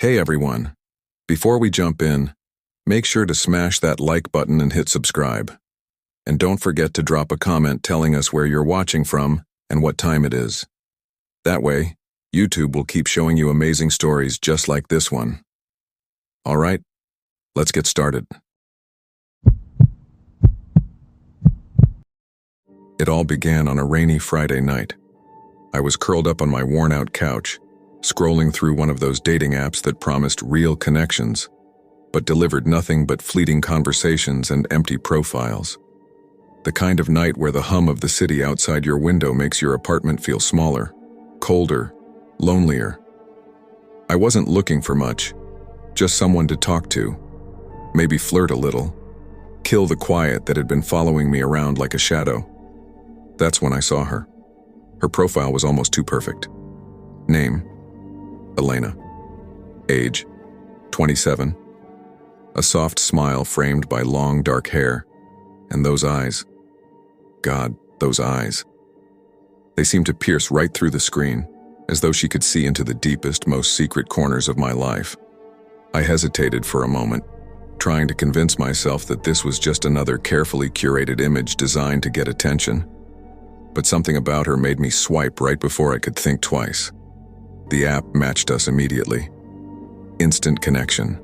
Hey everyone. Before we jump in, make sure to smash that like button and hit subscribe. And don't forget to drop a comment telling us where you're watching from and what time it is. That way, YouTube will keep showing you amazing stories just like this one. All right, let's get started. It all began on a rainy Friday night. I was curled up on my worn-out couch, scrolling through one of those dating apps that promised real connections, but delivered nothing but fleeting conversations and empty profiles. The kind of night where the hum of the city outside your window makes your apartment feel smaller, colder, lonelier. I wasn't looking for much, just someone to talk to, maybe flirt a little, kill the quiet that had been following me around like a shadow. That's when I saw her. Her profile was almost too perfect. Name: Elena. Age: 27. A soft smile framed by long dark hair. And those eyes. God, those eyes. They seemed to pierce right through the screen, as though she could see into the deepest, most secret corners of my life. I hesitated for a moment, trying to convince myself that this was just another carefully curated image designed to get attention. But something about her made me swipe right before I could think twice. The app matched us immediately. Instant connection.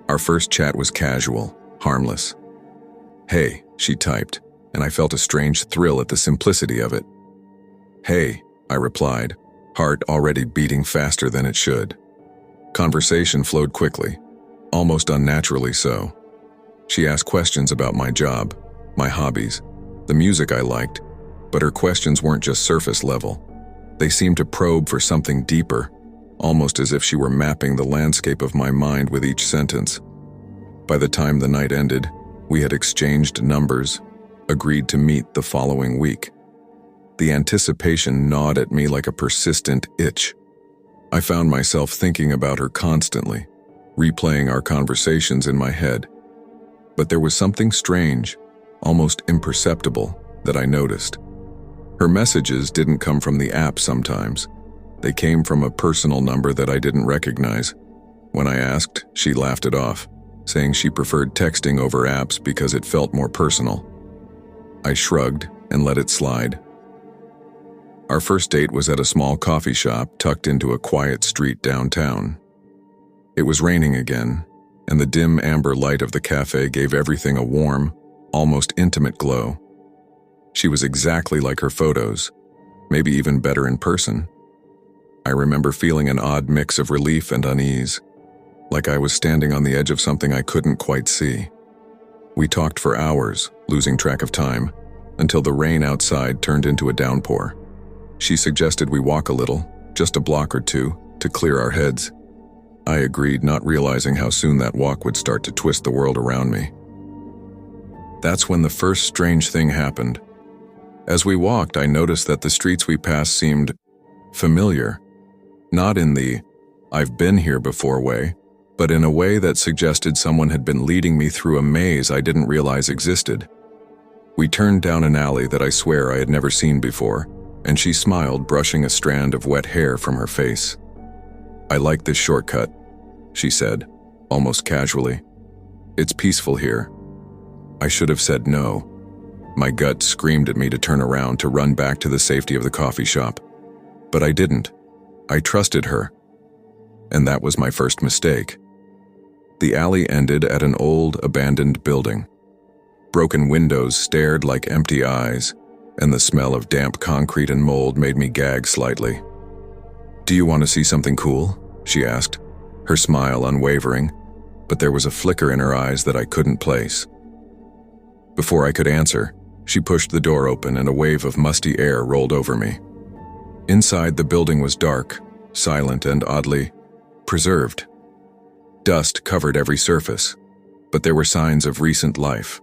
Our first chat was casual, harmless. "Hey," she typed, and I felt a strange thrill at the simplicity of it. "Hey," I replied, heart already beating faster than it should. Conversation flowed quickly, almost unnaturally so. She asked questions about my job, my hobbies, the music I liked, but her questions weren't just surface level. They seemed to probe for something deeper, almost as if she were mapping the landscape of my mind with each sentence. By the time the night ended, we had exchanged numbers, agreed to meet the following week. The anticipation gnawed at me like a persistent itch. I found myself thinking about her constantly, replaying our conversations in my head. But there was something strange, almost imperceptible, that I noticed. Her messages didn't come from the app sometimes. They came from a personal number that I didn't recognize. When I asked, she laughed it off, saying she preferred texting over apps because it felt more personal. I shrugged and let it slide. Our first date was at a small coffee shop tucked into a quiet street downtown. It was raining again, and the dim amber light of the cafe gave everything a warm, almost intimate glow. She was exactly like her photos, maybe even better in person. I remember feeling an odd mix of relief and unease, like I was standing on the edge of something I couldn't quite see. We talked for hours, losing track of time, until the rain outside turned into a downpour. She suggested we walk a little, just a block or two, to clear our heads. I agreed, not realizing how soon that walk would start to twist the world around me. That's when the first strange thing happened. As we walked, I noticed that the streets we passed seemed familiar, not in the "I've been here before" way, but in a way that suggested someone had been leading me through a maze I didn't realize existed. We turned down an alley that I swear I had never seen before, and she smiled, brushing a strand of wet hair from her face. "I like this shortcut," she said, almost casually. "It's peaceful here." I should have said no. My gut screamed at me to turn around to run back to the safety of the coffee shop. But I didn't. I trusted her. And that was my first mistake. The alley ended at an old, abandoned building. Broken windows stared like empty eyes, and the smell of damp concrete and mold made me gag slightly. "Do you want to see something cool?" she asked, her smile unwavering, but there was a flicker in her eyes that I couldn't place. Before I could answer, she pushed the door open and a wave of musty air rolled over me. Inside, the building was dark, silent, and oddly preserved. Dust covered every surface, but there were signs of recent life.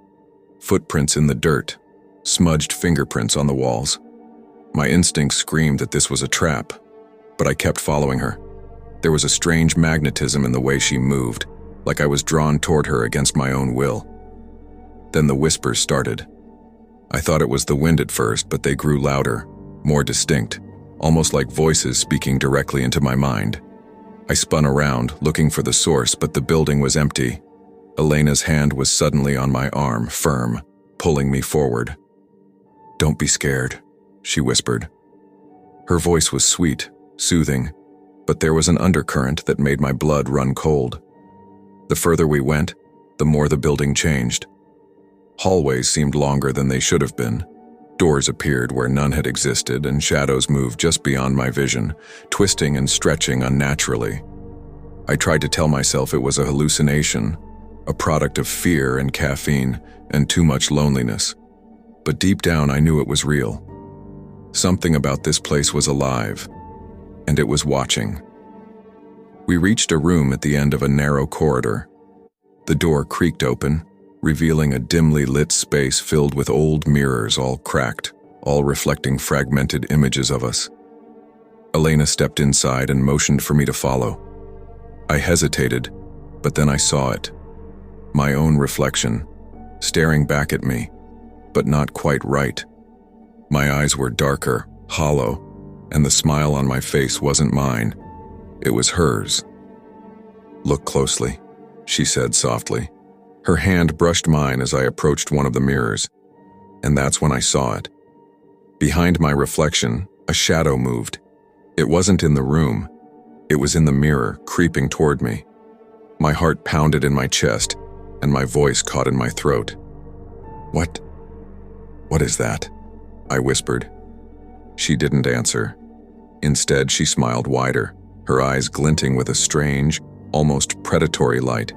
Footprints in the dirt, smudged fingerprints on the walls. My instincts screamed that this was a trap, but I kept following her. There was a strange magnetism in the way she moved, like I was drawn toward her against my own will. Then the whispers started. I thought it was the wind at first, but they grew louder, more distinct, almost like voices speaking directly into my mind. I spun around, looking for the source, but the building was empty. Elena's hand was suddenly on my arm, firm, pulling me forward. "Don't be scared," she whispered. Her voice was sweet, soothing, but there was an undercurrent that made my blood run cold. The further we went, the more the building changed. Hallways seemed longer than they should have been. Doors appeared where none had existed, and shadows moved just beyond my vision, twisting and stretching unnaturally. I tried to tell myself it was a hallucination, a product of fear and caffeine and too much loneliness. But deep down I knew it was real. Something about this place was alive, and it was watching. We reached a room at the end of a narrow corridor. The door creaked open, revealing a dimly lit space filled with old mirrors, all cracked, all reflecting fragmented images of us. Elena stepped inside and motioned for me to follow. I hesitated, but then I saw it. My own reflection, staring back at me, but not quite right. My eyes were darker, hollow, and the smile on my face wasn't mine. It was hers. "Look closely," she said softly. Her hand brushed mine as I approached one of the mirrors, and that's when I saw it. Behind my reflection, a shadow moved. It wasn't in the room. It was in the mirror, creeping toward me. My heart pounded in my chest, and my voice caught in my throat. What is that?" I whispered. She didn't answer. Instead, she smiled wider, her eyes glinting with a strange, almost predatory light.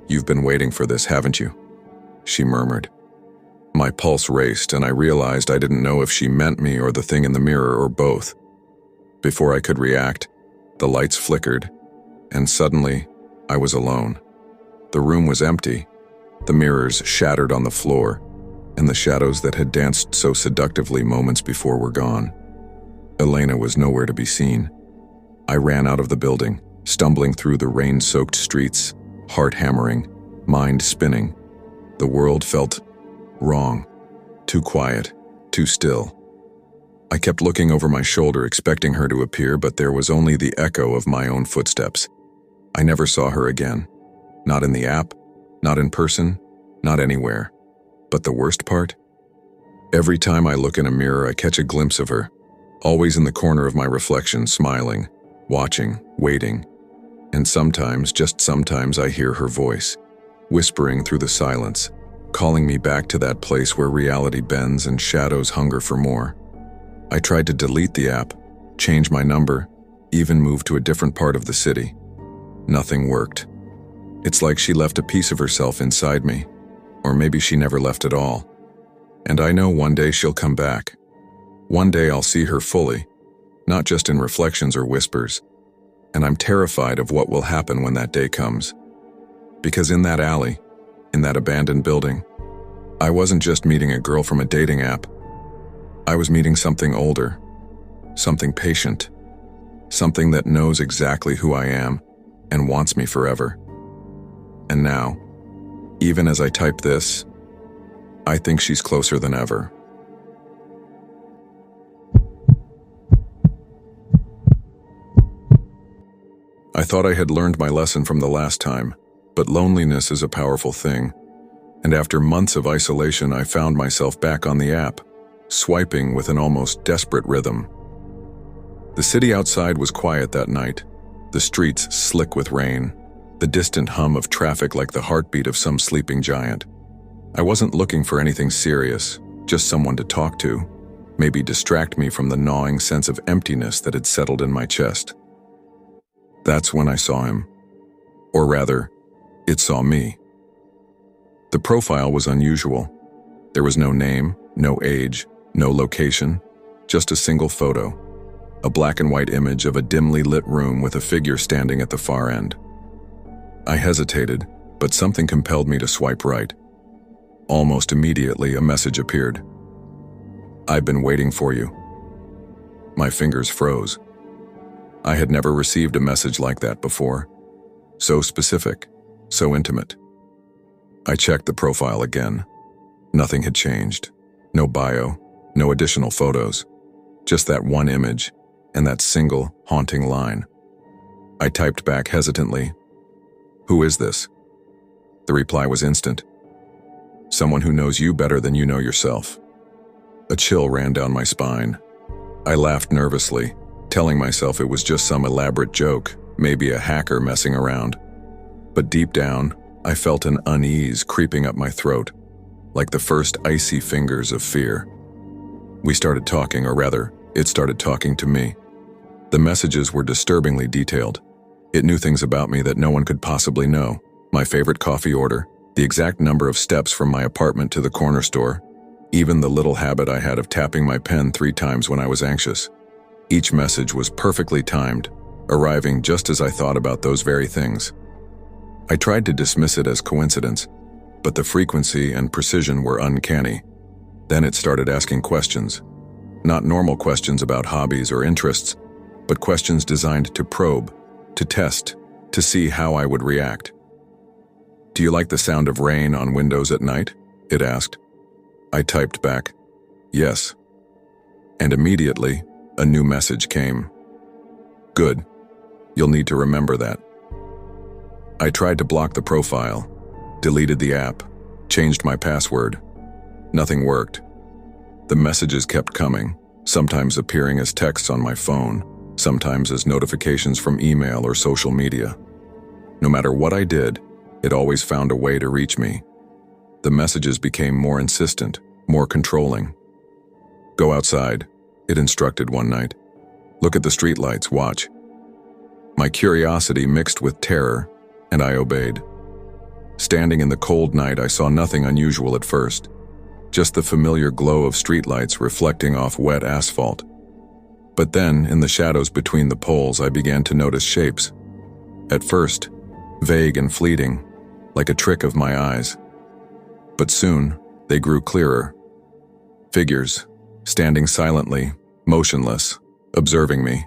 "You've been waiting for this, haven't you?" she murmured. My pulse raced, and I realized I didn't know if she meant me or the thing in the mirror or both. Before I could react, the lights flickered, and suddenly, I was alone. The room was empty, the mirrors shattered on the floor, and the shadows that had danced so seductively moments before were gone. Elena was nowhere to be seen. I ran out of the building, stumbling through the rain-soaked streets, heart hammering, mind spinning. The world felt wrong, too quiet, too still. I kept looking over my shoulder, expecting her to appear, but there was only the echo of my own footsteps. I never saw her again. Not in the app, not in person, not anywhere. But the worst part? Every time I look in a mirror, I catch a glimpse of her, always in the corner of my reflection, smiling, watching, waiting. And sometimes, just sometimes, I hear her voice, whispering through the silence, calling me back to that place where reality bends and shadows hunger for more. I tried to delete the app, change my number, even move to a different part of the city. Nothing worked. It's like she left a piece of herself inside me. Or maybe she never left at all. And I know one day she'll come back. One day I'll see her fully, not just in reflections or whispers. And I'm terrified of what will happen when that day comes. Because in that alley, in that abandoned building, I wasn't just meeting a girl from a dating app. I was meeting something older, something patient, something that knows exactly who I am and wants me forever. And now, even as I type this, I think she's closer than ever. I thought I had learned my lesson from the last time, but loneliness is a powerful thing. And after months of isolation, I found myself back on the app, swiping with an almost desperate rhythm. The city outside was quiet that night, the streets slick with rain, the distant hum of traffic like the heartbeat of some sleeping giant. I wasn't looking for anything serious, just someone to talk to, maybe distract me from the gnawing sense of emptiness that had settled in my chest. That's when I saw him. Or rather, it saw me. The profile was unusual. There was no name, no age, no location, just a single photo, a black and white image of a dimly lit room with a figure standing at the far end. I hesitated, but something compelled me to swipe right. Almost immediately, a message appeared. "I've been waiting for you." My fingers froze. I had never received a message like that before. So specific, so intimate. I checked the profile again. Nothing had changed. No bio, no additional photos. Just that one image, and that single, haunting line. I typed back hesitantly, "Who is this?" The reply was instant. "Someone who knows you better than you know yourself." A chill ran down my spine. I laughed nervously, telling myself it was just some elaborate joke, maybe a hacker messing around. But deep down, I felt an unease creeping up my throat, like the first icy fingers of fear. We started talking, or rather, it started talking to me. The messages were disturbingly detailed. It knew things about me that no one could possibly know. My favorite coffee order, the exact number of steps from my apartment to the corner store, even the little habit I had of tapping my pen 3 times when I was anxious. Each message was perfectly timed, arriving just as I thought about those very things. I tried to dismiss it as coincidence, but the frequency and precision were uncanny. Then it started asking questions. Not normal questions about hobbies or interests, but questions designed to probe, to test, to see how I would react. "Do you like the sound of rain on windows at night?" it asked. I typed back, "Yes." And immediately, a new message came. "Good. You'll need to remember that." I tried to block the profile, deleted the app, changed my password. Nothing worked. The messages kept coming, sometimes appearing as texts on my phone, sometimes as notifications from email or social media. No matter what I did, it always found a way to reach me. The messages became more insistent, more controlling. "Go outside," it instructed one night. "Look at the streetlights, watch." My curiosity mixed with terror, and I obeyed. Standing in the cold night, I saw nothing unusual at first, just the familiar glow of streetlights reflecting off wet asphalt. But then, in the shadows between the poles, I began to notice shapes. At first, vague and fleeting, like a trick of my eyes. But soon, they grew clearer. Figures, standing silently, motionless, observing me.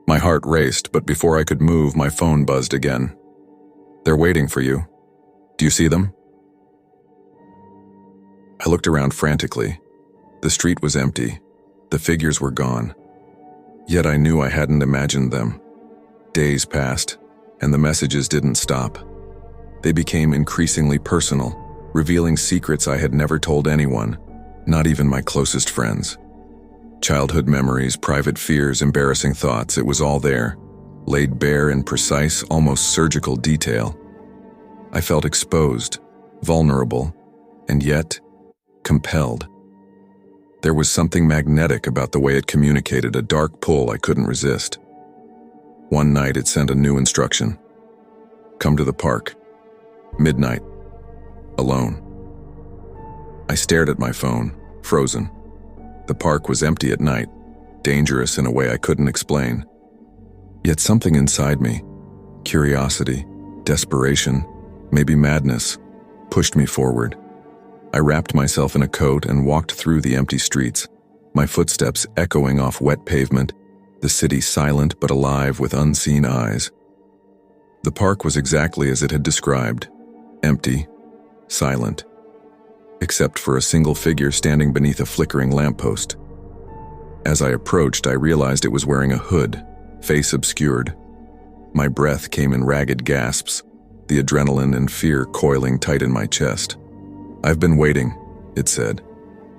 My heart raced, but before I could move, my phone buzzed again. "They're waiting for you. Do you see them?" I looked around frantically. The street was empty. The figures were gone. Yet I knew I hadn't imagined them. Days passed, and the messages didn't stop. They became increasingly personal, revealing secrets I had never told anyone, not even my closest friends. Childhood memories, private fears, embarrassing thoughts, it was all there, laid bare in precise, almost surgical detail. I felt exposed, vulnerable, and yet compelled. There was something magnetic about the way it communicated, a dark pull I couldn't resist. One night it sent a new instruction. "Come to the park. Midnight. Alone." I stared at my phone, frozen. The park was empty at night, dangerous in a way I couldn't explain. Yet something inside me, curiosity, desperation, maybe madness, pushed me forward. I wrapped myself in a coat and walked through the empty streets, my footsteps echoing off wet pavement, the city silent but alive with unseen eyes. The park was exactly as it had described, empty, silent, except for a single figure standing beneath a flickering lamppost. As I approached, I realized it was wearing a hood, face obscured. My breath came in ragged gasps, the adrenaline and fear coiling tight in my chest. "I've been waiting," it said.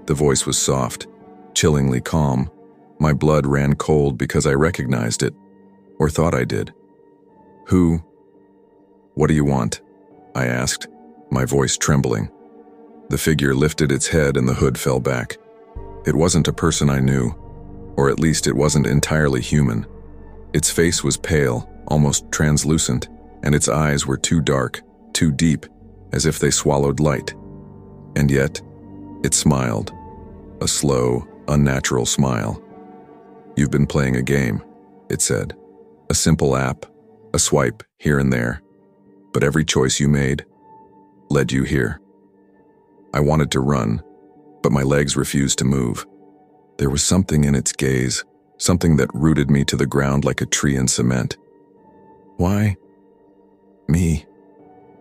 The voice was soft, chillingly calm. My blood ran cold because I recognized it, or thought I did. "Who? What do you want?" I asked, my voice trembling. The figure lifted its head and the hood fell back. It wasn't a person I knew, or at least it wasn't entirely human. Its face was pale, almost translucent, and its eyes were too dark, too deep, as if they swallowed light. And yet, it smiled, a slow, unnatural smile. "You've been playing a game," it said. "A simple app, a swipe here and there. But every choice you made led you here." I wanted to run, but my legs refused to move. There was something in its gaze, something that rooted me to the ground like a tree in cement. "Why? Me?"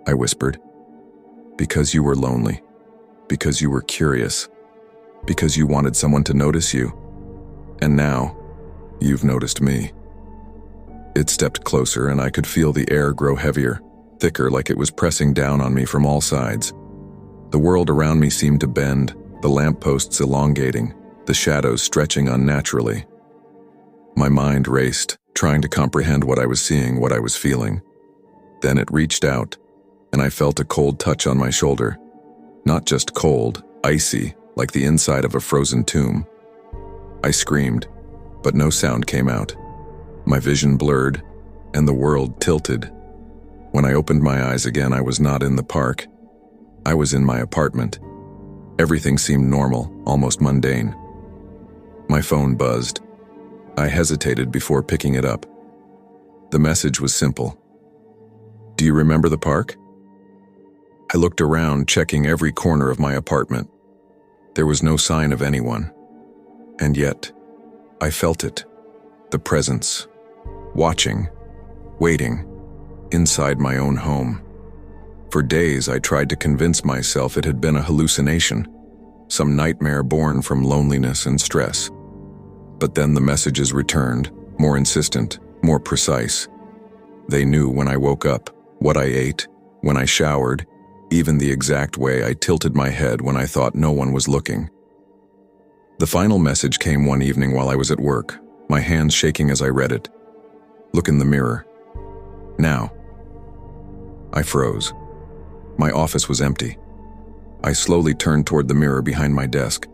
I whispered. "Because you were lonely. Because you were curious. Because you wanted someone to notice you. And now, you've noticed me." It stepped closer, and I could feel the air grow heavier, thicker, like it was pressing down on me from all sides. The world around me seemed to bend, the lampposts elongating, the shadows stretching unnaturally. My mind raced, trying to comprehend what I was seeing, what I was feeling. Then it reached out, and I felt a cold touch on my shoulder. Not just cold, icy, like the inside of a frozen tomb. I screamed, but no sound came out. My vision blurred, and the world tilted. When I opened my eyes again, I was not in the park. I was in my apartment. Everything seemed normal, almost mundane. My phone buzzed. I hesitated before picking it up. The message was simple. "Do you remember the park?" I looked around, checking every corner of my apartment. There was no sign of anyone. And yet, I felt it. The presence. Watching. Waiting. Inside my own home. For days, I tried to convince myself it had been a hallucination, some nightmare born from loneliness and stress. But then the messages returned, more insistent, more precise. They knew when I woke up, what I ate, when I showered, even the exact way I tilted my head when I thought no one was looking. The final message came one evening while I was at work, my hands shaking as I read it. "Look in the mirror. Now." I froze. My office was empty. I slowly turned toward the mirror behind my desk.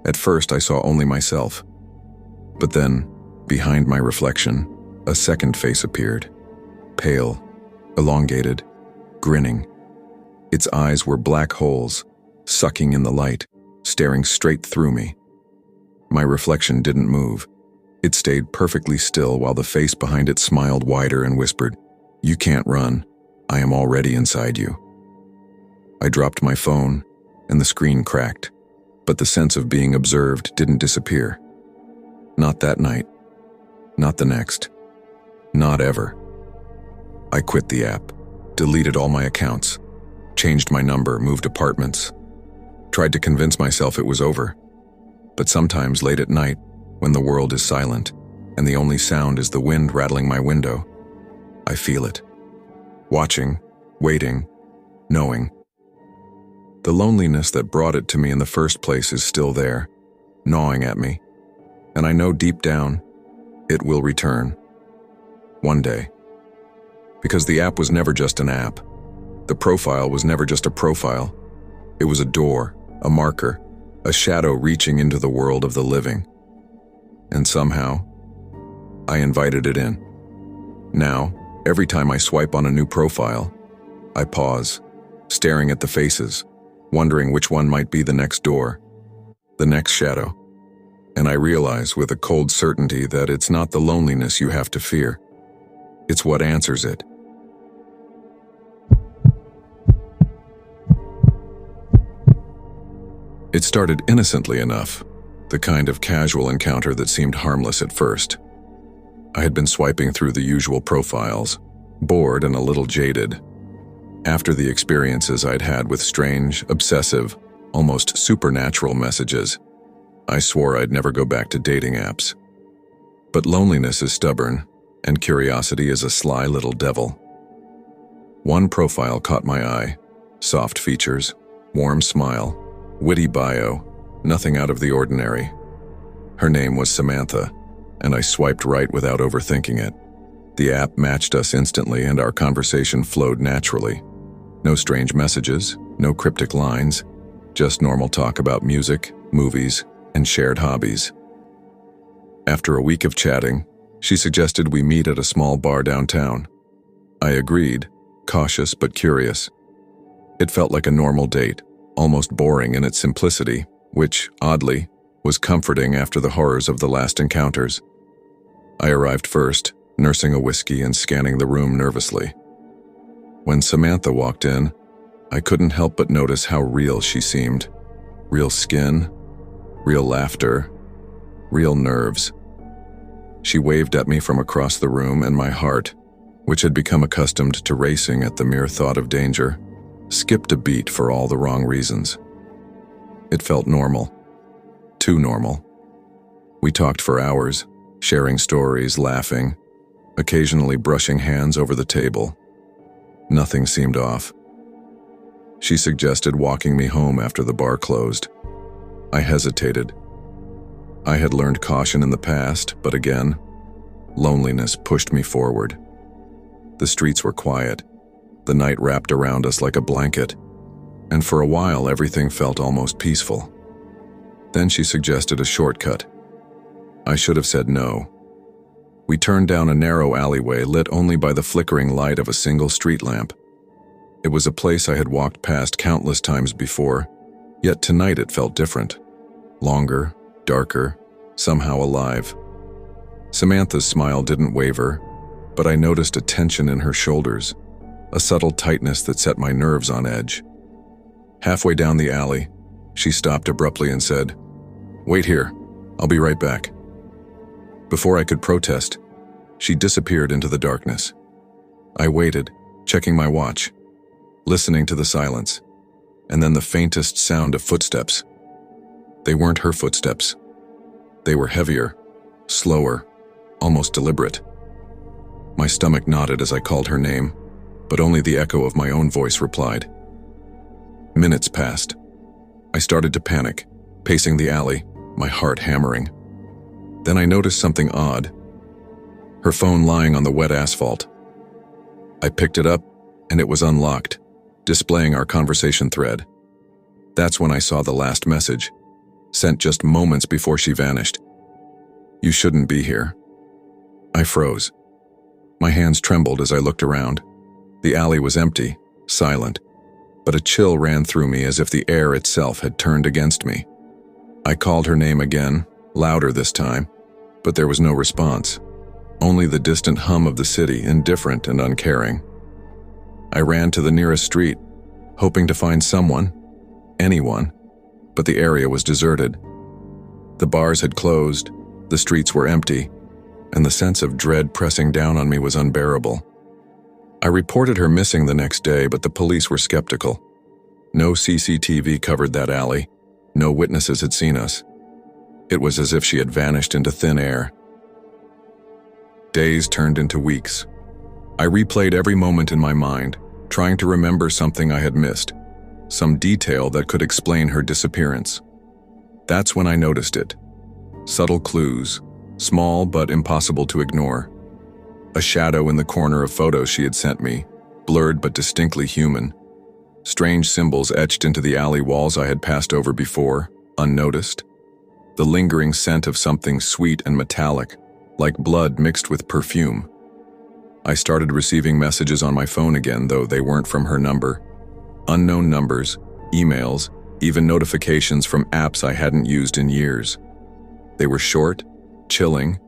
At first, I saw only myself. But then, behind my reflection, a second face appeared. Pale, elongated, grinning. Its eyes were black holes, sucking in the light, staring straight through me. My reflection didn't move. It stayed perfectly still while the face behind it smiled wider and whispered, "You can't run. I am already inside you." I dropped my phone, and the screen cracked, but the sense of being observed didn't disappear. Not that night. Not the next. Not ever. I quit the app, deleted all my accounts, changed my number, moved apartments, tried to convince myself it was over. But sometimes late at night, when the world is silent and the only sound is the wind rattling my window, I feel it. Watching, waiting, knowing. The loneliness that brought it to me in the first place is still there, gnawing at me. And I know deep down, it will return. One day. Because the app was never just an app. The profile was never just a profile. It was a door, a marker, a shadow reaching into the world of the living. And somehow, I invited it in. Now, every time I swipe on a new profile, I pause, staring at the faces, wondering which one might be the next door, the next shadow. And I realize with a cold certainty that it's not the loneliness you have to fear. It's what answers it. It started innocently enough, the kind of casual encounter that seemed harmless at first. I had been swiping through the usual profiles, bored and a little jaded. After the experiences I'd had with strange, obsessive, almost supernatural messages, I swore I'd never go back to dating apps. But loneliness is stubborn, and curiosity is a sly little devil. One profile caught my eye. Soft features, warm smile, witty bio, nothing out of the ordinary. Her name was Samantha, and I swiped right without overthinking it. The app matched us instantly, and our conversation flowed naturally. No strange messages, no cryptic lines, just normal talk about music, movies, and shared hobbies. After a week of chatting, she suggested we meet at a small bar downtown. I agreed, cautious but curious. It felt like a normal date, almost boring in its simplicity, which, oddly, was comforting after the horrors of the last encounters. I arrived first, nursing a whiskey and scanning the room nervously. When Samantha walked in, I couldn't help but notice how real she seemed. Real skin, real laughter, real nerves. She waved at me from across the room, and my heart, which had become accustomed to racing at the mere thought of danger, skipped a beat for all the wrong reasons. It felt normal. Too normal. We talked for hours, sharing stories, laughing, occasionally brushing hands over the table. Nothing seemed off. She suggested walking me home after the bar closed. I hesitated. I had learned caution in the past, but again, loneliness pushed me forward. The streets were quiet. The night wrapped around us like a blanket, and for a while everything felt almost peaceful. Then she suggested a shortcut. I should have said no. We turned down a narrow alleyway lit only by the flickering light of a single street lamp. It was a place I had walked past countless times before, yet tonight it felt different. Longer, darker, somehow alive. Samantha's smile didn't waver, but I noticed a tension in her shoulders, a subtle tightness that set my nerves on edge. Halfway down the alley, she stopped abruptly and said, "Wait here, I'll be right back." Before I could protest, she disappeared into the darkness. I waited, checking my watch, listening to the silence, and then the faintest sound of footsteps. They weren't her footsteps. They were heavier, slower, almost deliberate. My stomach knotted as I called her name, but only the echo of my own voice replied. Minutes passed. I started to panic, pacing the alley, my heart hammering. Then I noticed something odd. Her phone lying on the wet asphalt. I picked it up, and it was unlocked, displaying our conversation thread. That's when I saw the last message, sent just moments before she vanished. "You shouldn't be here." I froze. My hands trembled as I looked around. The alley was empty, silent, but a chill ran through me as if the air itself had turned against me. I called her name again, louder this time, but there was no response. Only the distant hum of the city, indifferent and uncaring. I ran to the nearest street, hoping to find someone, anyone, but the area was deserted. The bars had closed, the streets were empty, and the sense of dread pressing down on me was unbearable. I reported her missing the next day, but the police were skeptical. No CCTV covered that alley. No witnesses had seen us. It was as if she had vanished into thin air. Days turned into weeks. I replayed every moment in my mind, trying to remember something I had missed, some detail that could explain her disappearance. That's when I noticed it. Subtle clues, small but impossible to ignore. A shadow in the corner of photos she had sent me, blurred but distinctly human. Strange symbols etched into the alley walls I had passed over before, unnoticed. The lingering scent of something sweet and metallic, like blood mixed with perfume. I started receiving messages on my phone again, though they weren't from her number. Unknown numbers, emails, even notifications from apps I hadn't used in years. They were short, chilling,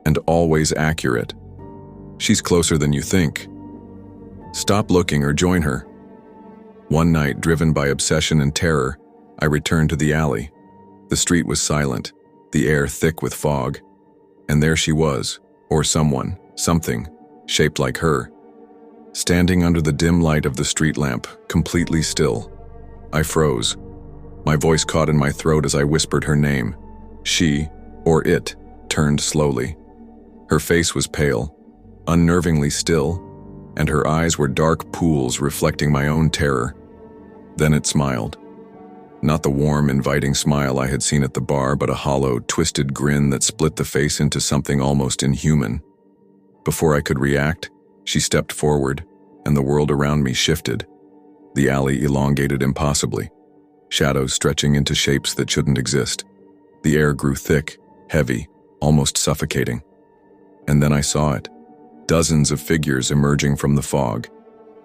and always accurate. "She's closer than you think. Stop looking or join her." One night, driven by obsession and terror, I returned to the alley. The street was silent, the air thick with fog. And there she was, or someone, something, shaped like her, standing under the dim light of the street lamp, completely still. I froze. My voice caught in my throat as I whispered her name. She, or it, turned slowly. Her face was pale, unnervingly still, and her eyes were dark pools reflecting my own terror. Then it smiled. Not the warm, inviting smile I had seen at the bar, but a hollow, twisted grin that split the face into something almost inhuman. Before I could react, she stepped forward, and the world around me shifted. The alley elongated impossibly, shadows stretching into shapes that shouldn't exist. The air grew thick, heavy, almost suffocating. And then I saw it. Dozens of figures emerging from the fog,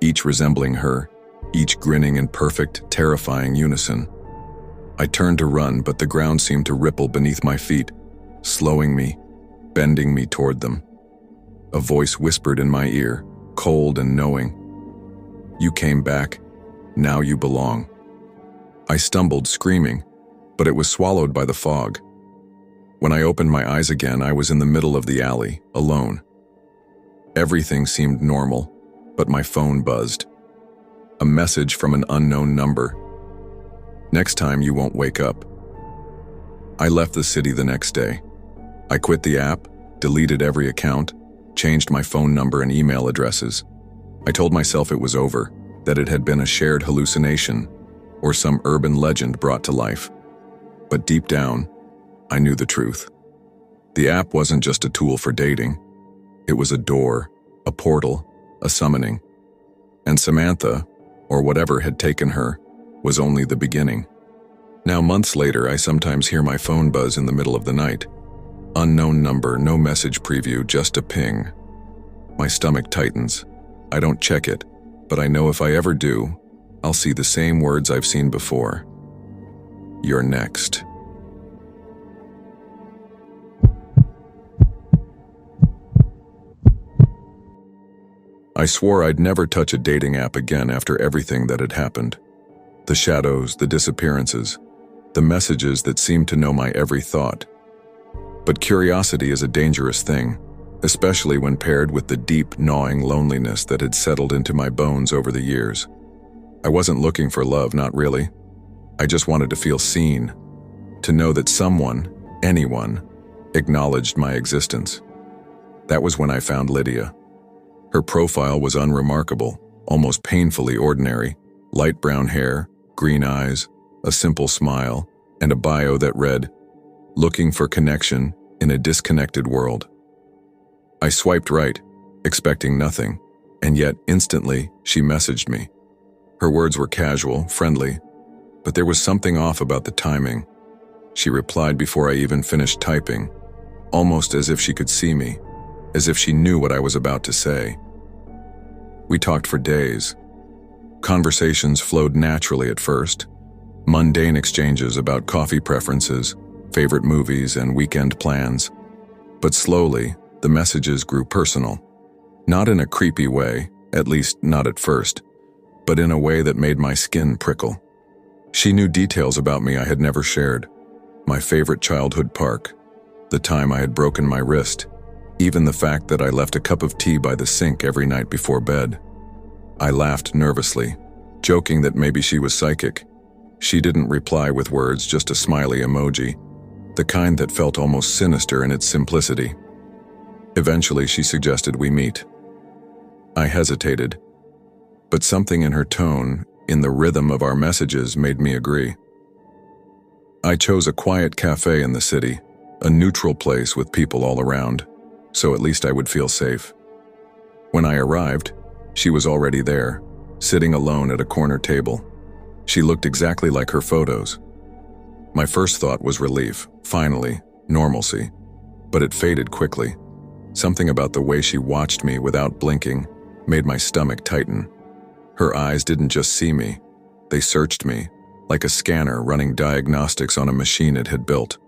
each resembling her, each grinning in perfect, terrifying unison. I turned to run, but the ground seemed to ripple beneath my feet, slowing me, bending me toward them. A voice whispered in my ear, cold and knowing. "You came back. Now you belong." I stumbled, screaming, but it was swallowed by the fog. When I opened my eyes again, I was in the middle of the alley, alone. Everything seemed normal, but my phone buzzed. A message from an unknown number. "Next time you won't wake up." I left the city the next day. I quit the app, deleted every account, changed my phone number and email addresses. I told myself it was over, that it had been a shared hallucination or some urban legend brought to life. But deep down, I knew the truth. The app wasn't just a tool for dating. It was a door, a portal, a summoning. And Samantha, or whatever had taken her, was only the beginning. Now, months later, I sometimes hear my phone buzz in the middle of the night. Unknown number, no message preview, just a ping. My stomach tightens. I don't check it, but I know if I ever do, I'll see the same words I've seen before. You're next. I swore I'd never touch a dating app again after everything that had happened. The shadows, the disappearances, the messages that seemed to know my every thought. But curiosity is a dangerous thing, especially when paired with the deep, gnawing loneliness that had settled into my bones over the years. I wasn't looking for love, not really. I just wanted to feel seen, to know that someone, anyone, acknowledged my existence. That was when I found Lydia. Her profile was unremarkable, almost painfully ordinary. Light brown hair, green eyes, a simple smile, and a bio that read, "Looking for connection in a disconnected world." I swiped right, expecting nothing, and yet instantly she messaged me. Her words were casual, friendly, but there was something off about the timing. She replied before I even finished typing, almost as if she could see me, as if she knew what I was about to say. We talked for days. Conversations flowed naturally at first, mundane exchanges about coffee preferences, favorite movies, and weekend plans. But slowly, the messages grew personal. Not in a creepy way, at least not at first, but in a way that made my skin prickle. She knew details about me I had never shared. My favorite childhood park, the time I had broken my wrist, even the fact that I left a cup of tea by the sink every night before bed. I laughed nervously, joking that maybe she was psychic. She didn't reply with words, just a smiley emoji, the kind that felt almost sinister in its simplicity. Eventually, she suggested we meet. I hesitated, but something in her tone, in the rhythm of our messages, made me agree. I chose a quiet cafe in the city, a neutral place with people all around, so at least I would feel safe. When I arrived, she was already there, sitting alone at a corner table. She looked exactly like her photos. My first thought was relief, finally, normalcy, but it faded quickly. Something about the way she watched me without blinking made my stomach tighten. Her eyes didn't just see me, they searched me, like a scanner running diagnostics on a machine it had built.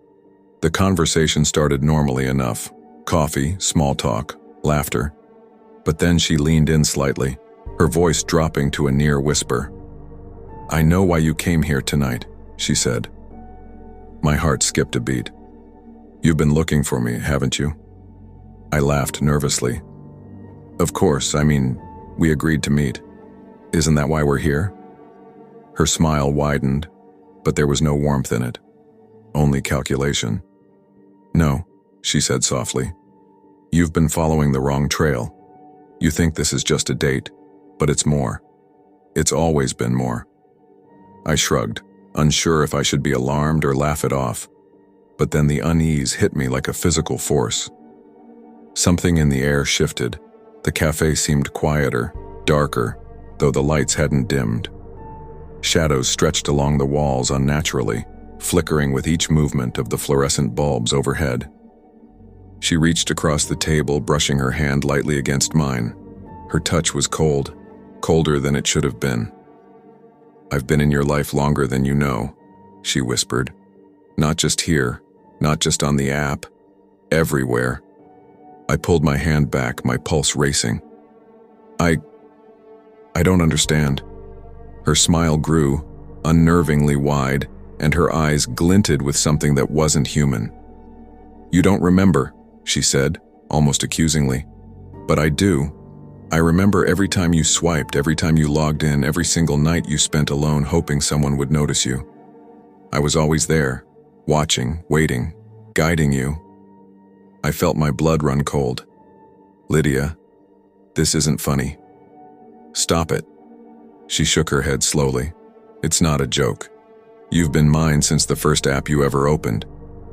The conversation started normally enough. Coffee, small talk, laughter. But then she leaned in slightly, her voice dropping to a near whisper. "I know why you came here tonight," she said. My heart skipped a beat. "You've been looking for me, haven't you?" I laughed nervously. "Of course, we agreed to meet. Isn't that why we're here?" Her smile widened, but there was no warmth in it, only calculation. "No," she said softly. "You've been following the wrong trail. You think this is just a date, but it's more. It's always been more." I shrugged, unsure if I should be alarmed or laugh it off, but then the unease hit me like a physical force. Something in the air shifted. The cafe seemed quieter, darker, though the lights hadn't dimmed. Shadows stretched along the walls unnaturally, flickering with each movement of the fluorescent bulbs overhead. She reached across the table, brushing her hand lightly against mine. Her touch was cold, colder than it should have been. "I've been in your life longer than you know," she whispered. "Not just here, not just on the app, everywhere." I pulled my hand back, my pulse racing. I don't understand." Her smile grew, unnervingly wide, and her eyes glinted with something that wasn't human. "You don't remember," she said, almost accusingly. "But I do. I remember every time you swiped, every time you logged in, every single night you spent alone hoping someone would notice you. I was always there, watching, waiting, guiding you." I felt my blood run cold. Lydia, this isn't funny. Stop it. She shook her head slowly. It's not a joke. You've been mine since the first app you ever opened.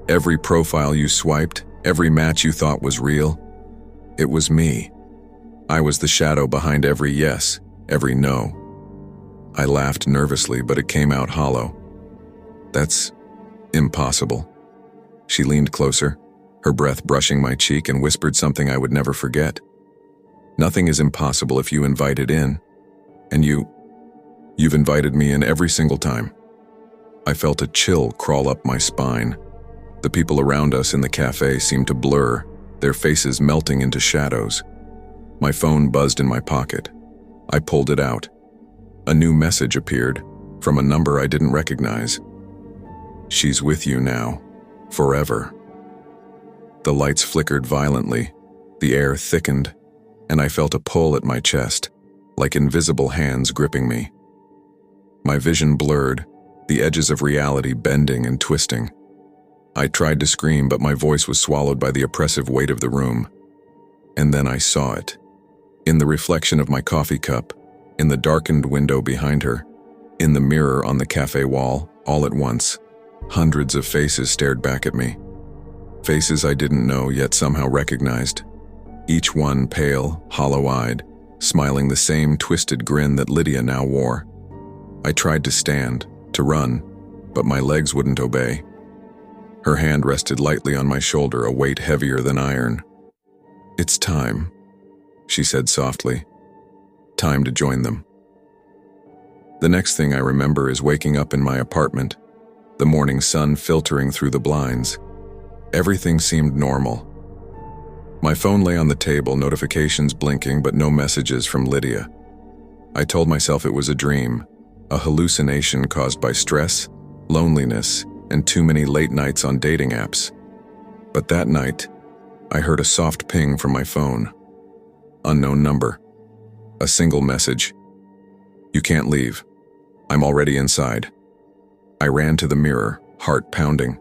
Every profile you swiped, every match you thought was real, it was me. I was the shadow behind every yes, every no. I laughed nervously, but it came out hollow. That's impossible. She leaned closer, her breath brushing my cheek, and whispered something I would never forget. Nothing is impossible if you invite it in. And you've invited me in every single time. I felt a chill crawl up my spine. The people around us in the cafe seemed to blur, their faces melting into shadows. My phone buzzed in my pocket. I pulled it out. A new message appeared, from a number I didn't recognize. She's with you now, forever. The lights flickered violently, the air thickened, and I felt a pull at my chest, like invisible hands gripping me. My vision blurred, the edges of reality bending and twisting. I tried to scream, but my voice was swallowed by the oppressive weight of the room. And then I saw it. In the reflection of my coffee cup, in the darkened window behind her, in the mirror on the cafe wall, all at once, hundreds of faces stared back at me. Faces I didn't know yet somehow recognized. Each one pale, hollow-eyed, smiling the same twisted grin that Lydia now wore. I tried to stand, to run, but my legs wouldn't obey. Her hand rested lightly on my shoulder, a weight heavier than iron. It's time, she said softly. Time to join them. The next thing I remember is waking up in my apartment, the morning sun filtering through the blinds. Everything seemed normal. My phone lay on the table, notifications blinking, but no messages from Lydia. I told myself it was a dream, a hallucination caused by stress, loneliness, and too many late nights on dating apps. But that night, I heard a soft ping from my phone. Unknown number. A single message. You can't leave. I'm already inside. I ran to the mirror, heart pounding.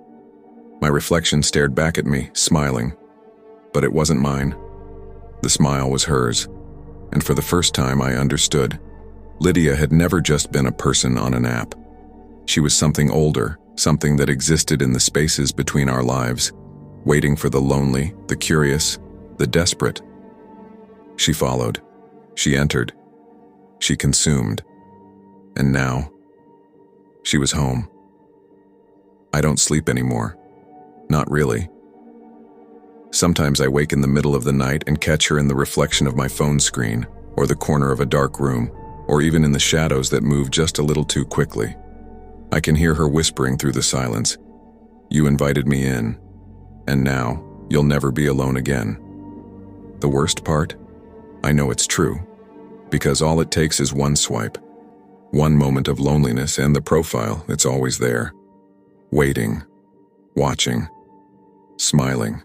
My reflection stared back at me, smiling. But it wasn't mine. The smile was hers. And for the first time, I understood. Lydia had never just been a person on an app. She was something older, something that existed in the spaces between our lives, waiting for the lonely, the curious, the desperate. She followed. She entered. She consumed. And now, she was home. I don't sleep anymore. Not really. Sometimes I wake in the middle of the night and catch her in the reflection of my phone screen, or the corner of a dark room, or even in the shadows that move just a little too quickly. I can hear her whispering through the silence. You invited me in, and now you'll never be alone again. The worst part? I know it's true, because all it takes is one swipe, one moment of loneliness, and the profile, it's always there, waiting, watching, smiling.